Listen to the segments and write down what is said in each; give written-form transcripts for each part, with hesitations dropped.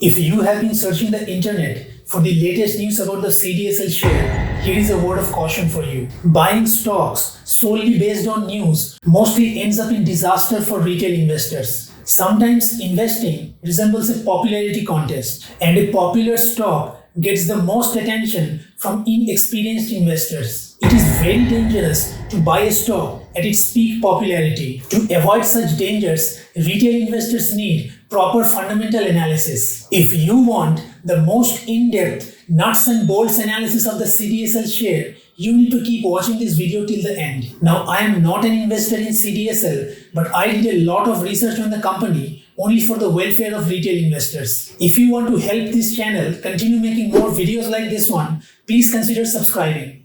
If you have been searching the internet for the latest news about the CDSL share, here is a word of caution for you. Buying stocks solely based on news mostly ends up in disaster for retail investors. Sometimes investing resembles a popularity contest, and a popular stock gets the most attention from inexperienced investors. It is very dangerous to buy a stock at its peak popularity. To avoid such dangers, retail investors need proper fundamental analysis. If you want the most in-depth nuts and bolts analysis of the CDSL share, you need to keep watching this video till the end. Now, I am not an investor in CDSL, but I did a lot of research on the company only for the welfare of retail investors. If you want to help this channel continue making more videos like this one, please consider subscribing.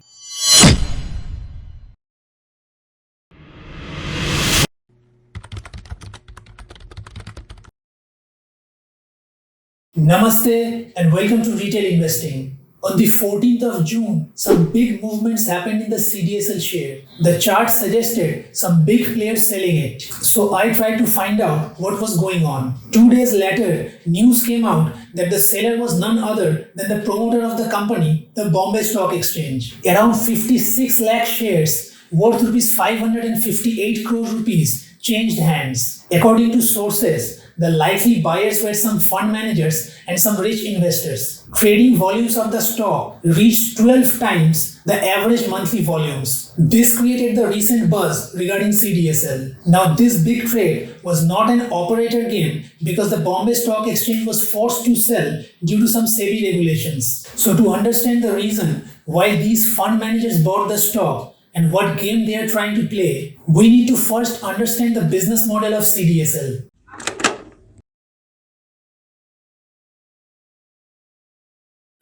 Namaste and welcome to Retail Investing. On the 14th of June, some big movements happened in the CDSL share. The chart suggested some big players selling it. So I tried to find out what was going on. 2 days later, news came out that the seller was none other than the promoter of the company, the Bombay Stock Exchange. Around 56 lakh shares worth rupees 558 crore rupees changed hands. According to sources, the likely buyers were some fund managers and some rich investors. Trading volumes of the stock reached 12 times the average monthly volumes. This created the recent buzz regarding CDSL. Now, this big trade was not an operator game because the Bombay Stock Exchange was forced to sell due to some SEBI regulations. So, to understand the reason why these fund managers bought the stock and what game they are trying to play, we need to first understand the business model of CDSL.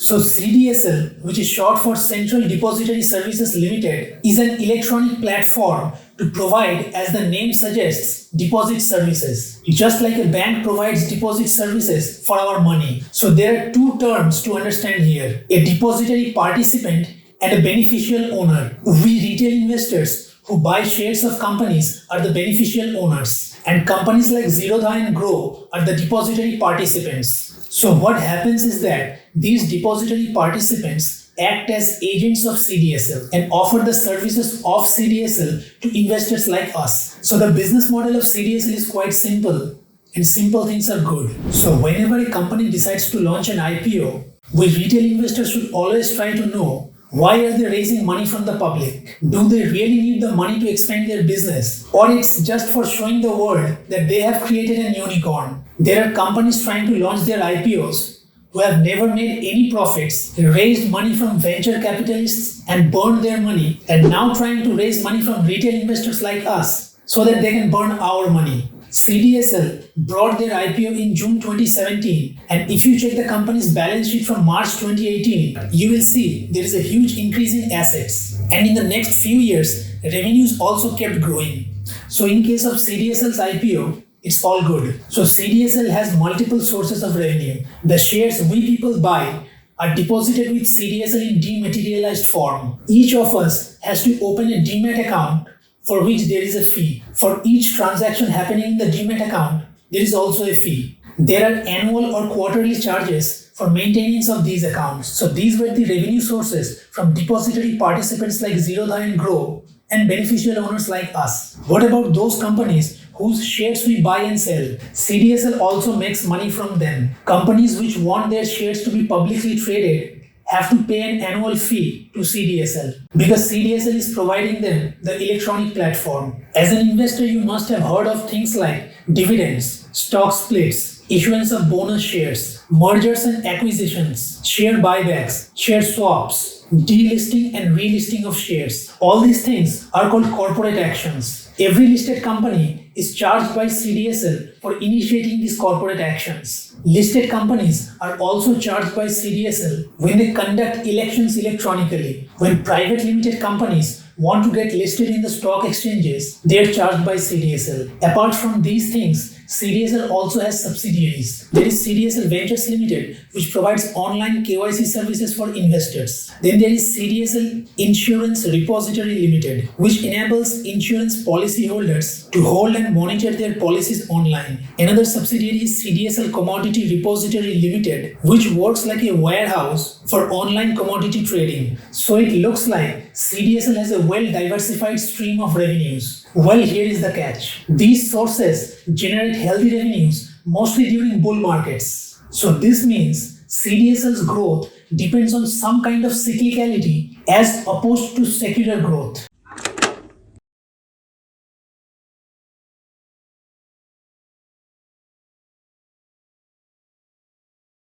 So CDSL, which is short for Central Depository Services Limited, is an electronic platform to provide, as the name suggests, deposit services. Just like a bank provides deposit services for our money. So there are two terms to understand here: a depository participant and a beneficial owner. We retail investors who buy shares of companies are the beneficial owners, and companies like Zerodha and Grow are the depository participants. So what happens is that these depository participants act as agents of CDSL and offer the services of CDSL to investors like us. So the business model of CDSL is quite simple, and simple things are good. So whenever a company decides to launch an IPO, we retail investors should always try to know, why are they raising money from the public? Do they really need the money to expand their business? Or it's just for showing the world that they have created an unicorn? There are companies trying to launch their IPOs who have never made any profits, raised money from venture capitalists and burned their money, and now trying to raise money from retail investors like us so that they can burn our money. CDSL brought their IPO in June 2017, and if you check the company's balance sheet from March 2018, you will see there is a huge increase in assets. And in the next few years, revenues also kept growing. So in case of CDSL's IPO, it's all good. So CDSL has multiple sources of revenue. The shares we people buy are deposited with CDSL in dematerialized form. Each of us has to open a demat account for which there is a fee. For each transaction happening in the demat account, there is also a fee. There are annual or quarterly charges for maintenance of these accounts. So these were the revenue sources from depository participants like Zerodha and Grow and beneficial owners like us. What about those companies whose shares we buy and sell? CDSL also makes money from them. Companies which want their shares to be publicly traded have to pay an annual fee to CDSL because CDSL is providing them the electronic platform. As an investor, you must have heard of things like dividends, stock splits, issuance of bonus shares, mergers and acquisitions, share buybacks, share swaps, delisting and relisting of shares. All these things are called corporate actions. Every listed company is charged by CDSL for initiating these corporate actions. Listed companies are also charged by CDSL when they conduct elections electronically. When private limited companies want to get listed in the stock exchanges, they are charged by CDSL. Apart from these things, CDSL also has subsidiaries. There is CDSL Ventures Limited, which provides online KYC services for investors. Then there is CDSL Insurance Repository Limited, which enables insurance policyholders to hold and monitor their policies online. Another subsidiary is CDSL Commodity Repository Limited, which works like a warehouse for online commodity trading. So it looks like CDSL has a well-diversified stream of revenues. Well, here is the catch. These sources generate healthy revenues mostly during bull markets. So this means CDSL's growth depends on some kind of cyclicality as opposed to secular growth.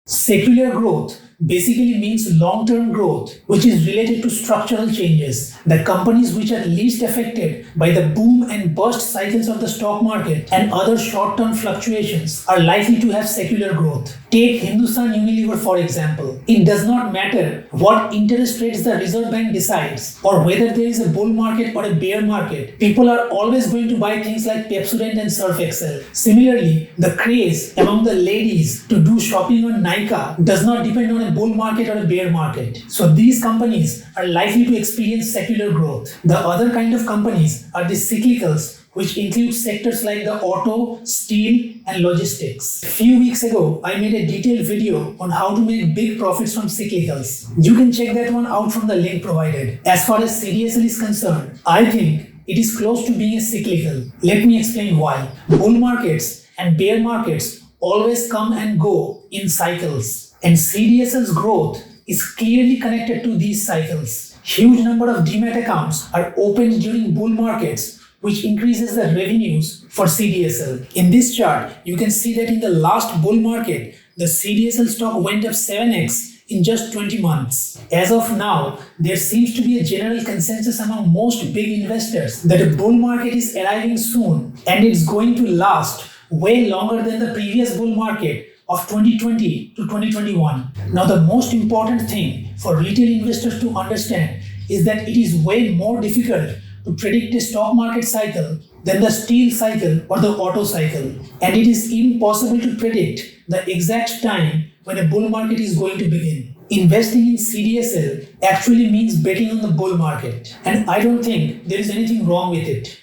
Secular growth basically means long-term growth, which is related to structural changes. The companies which are least affected by the boom and bust cycles of the stock market and other short-term fluctuations are likely to have secular growth. Take Hindustan Unilever for example. It does not matter what interest rates the Reserve Bank decides or whether there is a bull market or a bear market. People are always going to buy things like Pepsodent and Surf Excel. Similarly, the craze among the ladies to do shopping on Nykaa does not depend on a bull market or a bear market. So these companies are likely to experience secular growth. The other kind of companies are the cyclicals, which include sectors like the auto, steel, and logistics. A few weeks ago, I made a detailed video on how to make big profits from cyclicals. You can check that one out from the link provided. As far as CDSL is concerned, I think it is close to being a cyclical. Let me explain why. Bull markets and bear markets always come and go in cycles. And CDSL's growth is clearly connected to these cycles. Huge number of demat accounts are opened during bull markets, which increases the revenues for CDSL. In this chart, you can see that in the last bull market, the CDSL stock went up 7x in just 20 months. As of now, there seems to be a general consensus among most big investors that a bull market is arriving soon and it's going to last way longer than the previous bull market of 2020 to 2021. Now, the most important thing for retail investors to understand is that it is way more difficult to predict a stock market cycle than the steel cycle or the auto cycle. And it is impossible to predict the exact time when a bull market is going to begin. Investing in CDSL actually means betting on the bull market. And I don't think there is anything wrong with it.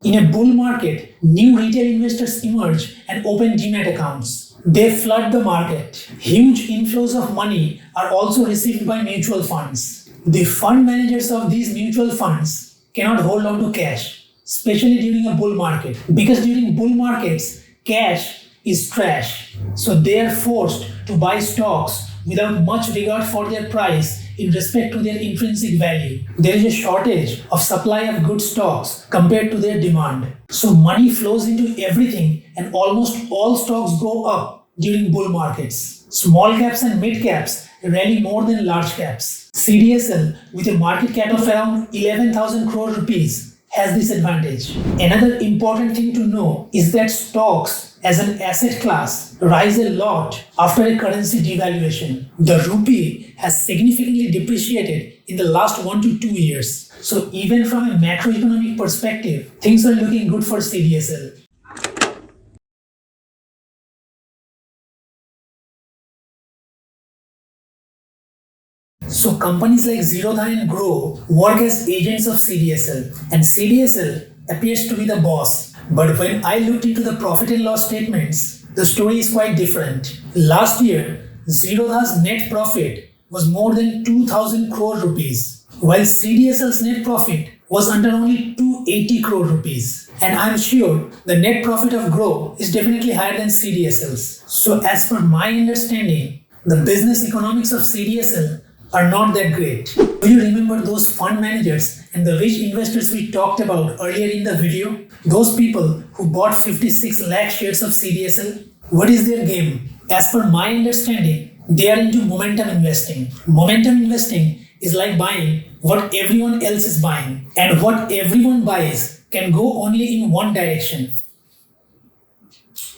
In a bull market, new retail investors emerge and open demat accounts. They flood the market. Huge inflows of money are also received by mutual funds. The fund managers of these mutual funds cannot hold on to cash, especially during a bull market, because during bull markets, cash is trash. So they are forced to buy stocks without much regard for their price in respect to their intrinsic value. There is a shortage of supply of good stocks compared to their demand. So money flows into everything and almost all stocks go up during bull markets. Small caps and mid caps rally more than large caps. CDSL, with a market cap of around 11,000 crore rupees, has this advantage. Another important thing to know is that stocks as an asset class rise a lot after a currency devaluation. The rupee has significantly depreciated in the last 1 to 2 years. So even from a macroeconomic perspective, things are looking good for CDSL. So companies like Zerodha and Grow work as agents of CDSL, and CDSL appears to be the boss. But when I looked into the profit and loss statements, the story is quite different. Last year, Zerodha's net profit was more than 2,000 crore rupees, while CDSL's net profit was under only 280 crore rupees. And I'm sure the net profit of Grow is definitely higher than CDSL's. So as per my understanding, the business economics of CDSL are not that great. Do you remember those fund managers and the rich investors we talked about earlier in the video? Those people who bought 56 lakh shares of CDSL? What is their game? As per my understanding, they are into momentum investing. Momentum investing is like buying what everyone else is buying, and what everyone buys can go only in one direction,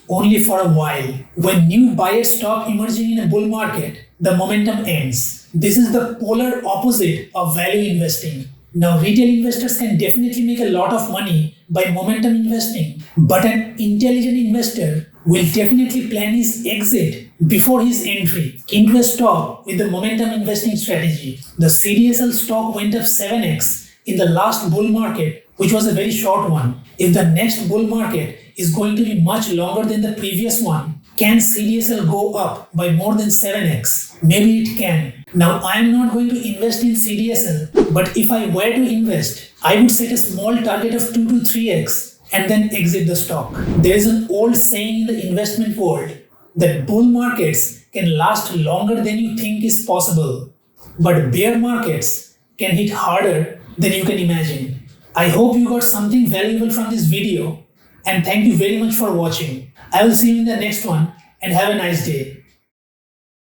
only for a while. When new buyers stop emerging in a bull market, the momentum ends. This is the polar opposite of value investing. Now, retail investors can definitely make a lot of money by momentum investing, but an intelligent investor will definitely plan his exit before his entry into a stock with the momentum investing strategy. The CDSL stock went up 7x in the last bull market, which was a very short one. If the next bull market is going to be much longer than the previous one, can CDSL go up by more than 7x? Maybe it can. Now, I am not going to invest in CDSL, but if I were to invest, I would set a small target of 2 to 3x and then exit the stock. There is an old saying in the investment world that bull markets can last longer than you think is possible, but bear markets can hit harder than you can imagine. I hope you got something valuable from this video, and thank you very much for watching. I will see you in the next one, and have a nice day.